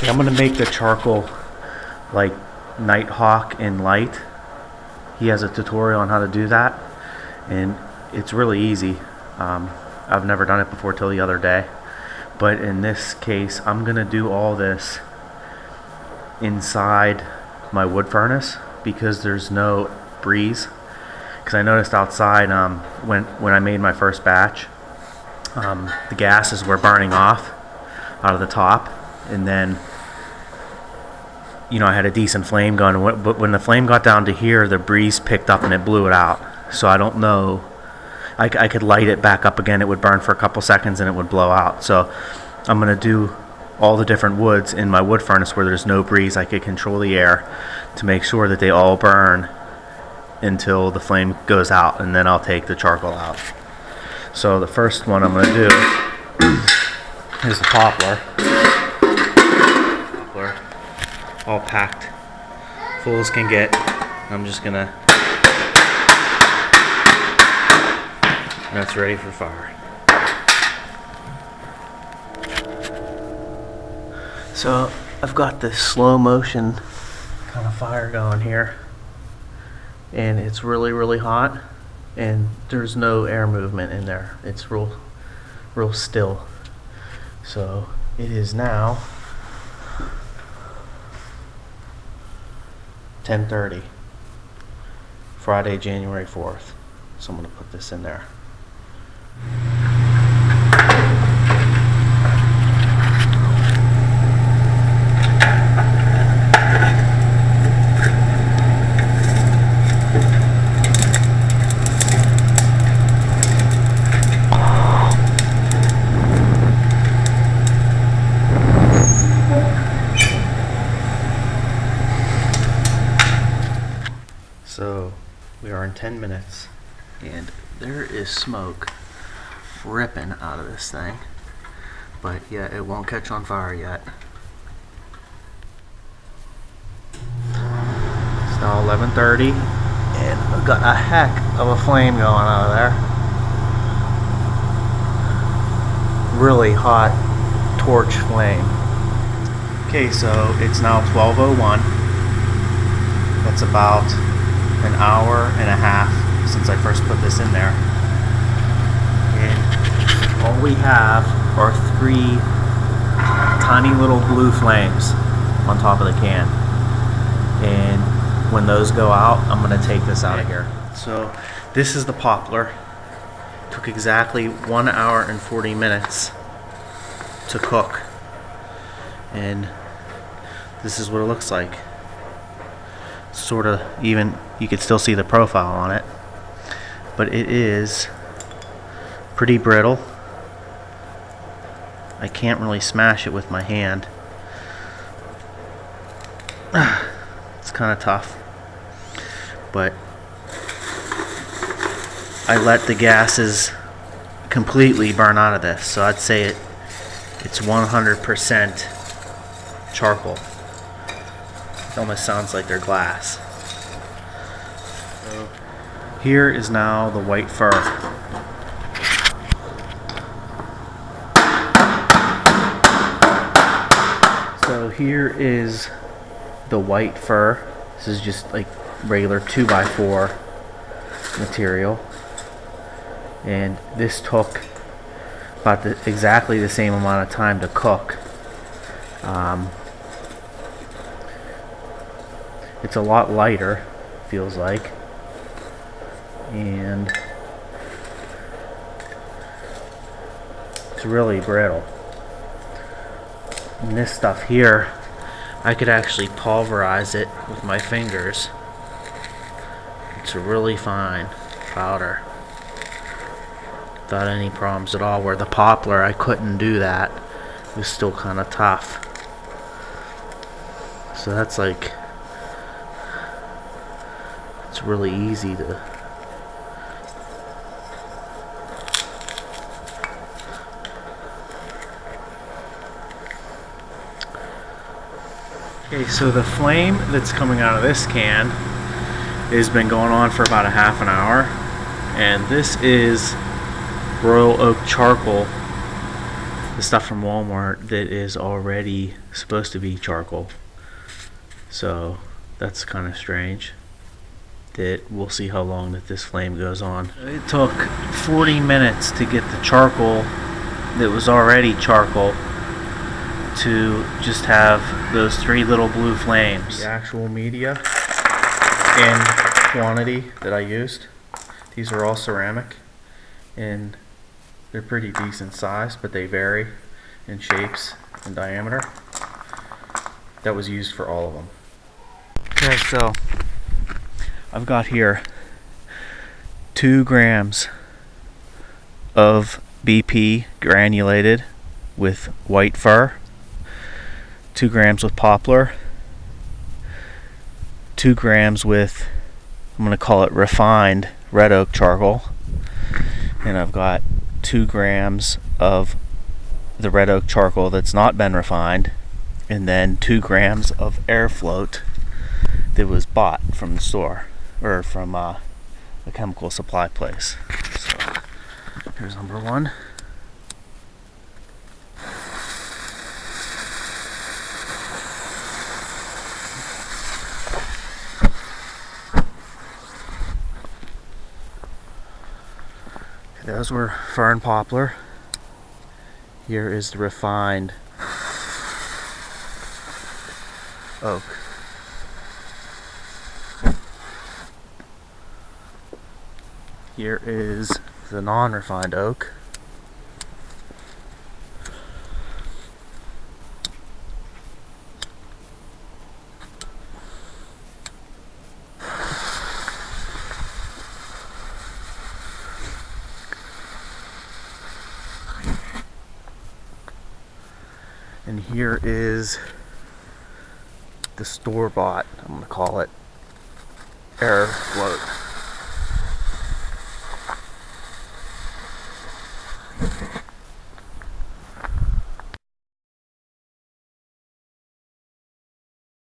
Okay, I'm gonna make the charcoal like Nighthawk in light. He has a tutorial on how to do that, and it's really easy. I've never done it before till the other day, but in this case I'm gonna do all this inside my wood furnace because there's no breeze. Because I noticed outside when I made my first batch, the gases were burning off out of the top, and then I had a decent flame going, but when the flame got down to here, the breeze picked up and it blew it out. So I don't know, I could light it back up again, it would burn for a couple seconds and it would blow out. So I'm going to do all the different woods in my wood furnace where there's no breeze. I could control the air to make sure that they all burn until the flame goes out, and then I'll take the charcoal out. So the first one I'm going to do is the poplar. All packed full as can get. I'm just going to, that's ready for fire. So I've got this slow motion kind of fire going here, and it's really hot, and there's no air movement in there. It's real still. So it is now 10:30, Friday, January 4th. So I'm going to put this in there. So we are in 10 minutes and there is smoke ripping out of this thing, but yeah, it won't catch on fire yet. It's now 11:30 and I've got a heck of a flame going out of there. Really hot torch flame. Okay, so it's now 12:01. That's about an hour and a half since I first put this in there, and all we have are 3 tiny little blue flames on top of the can, and when those go out, I'm going to take this out of here. So this is the poplar. Took exactly 1 hour and 40 minutes to cook, and this is what it looks like. Sort of, even you could still see the profile on it, but it is pretty brittle. I can't really smash it with my hand. It's kind of tough, but I let the gases completely burn out of this, so I'd say it's 100% charcoal. It almost sounds like they're glass. So here is now the white fur. So here is the white fur. This is just like regular 2x4 material, and this took about exactly the same amount of time to cook. It's a lot lighter, feels like, and it's really brittle. And this stuff here, I could actually pulverize it with my fingers. It's a really fine powder without any problems at all, where the poplar I couldn't do that. It was still kind of tough. So that's like, it's really easy to Okay, so the flame that's coming out of this can has been going on for about a half an hour, and this is Royal Oak charcoal the stuff from Walmart that is already supposed to be charcoal. So that's kind of strange. That we'll see how long that this flame goes on. It took 40 minutes to get the charcoal that was already charcoal to just have those 3 little blue flames. The actual media and quantity that I used, these are all ceramic and they're pretty decent size, but they vary in shapes and diameter. That was used for all of them. Okay, so I've got here 2 grams of BP granulated with white fir, 2 grams with poplar, 2 grams with, I'm going to call it refined red oak charcoal, and I've got 2 grams of the red oak charcoal that's not been refined, and then 2 grams of air float that was bought from the store or from a chemical supply place. So here's number 1. Those were fir and poplar. Here is the refined oak. Here is the non-refined oak. And here is the store-bought, I'm going to call it, air float.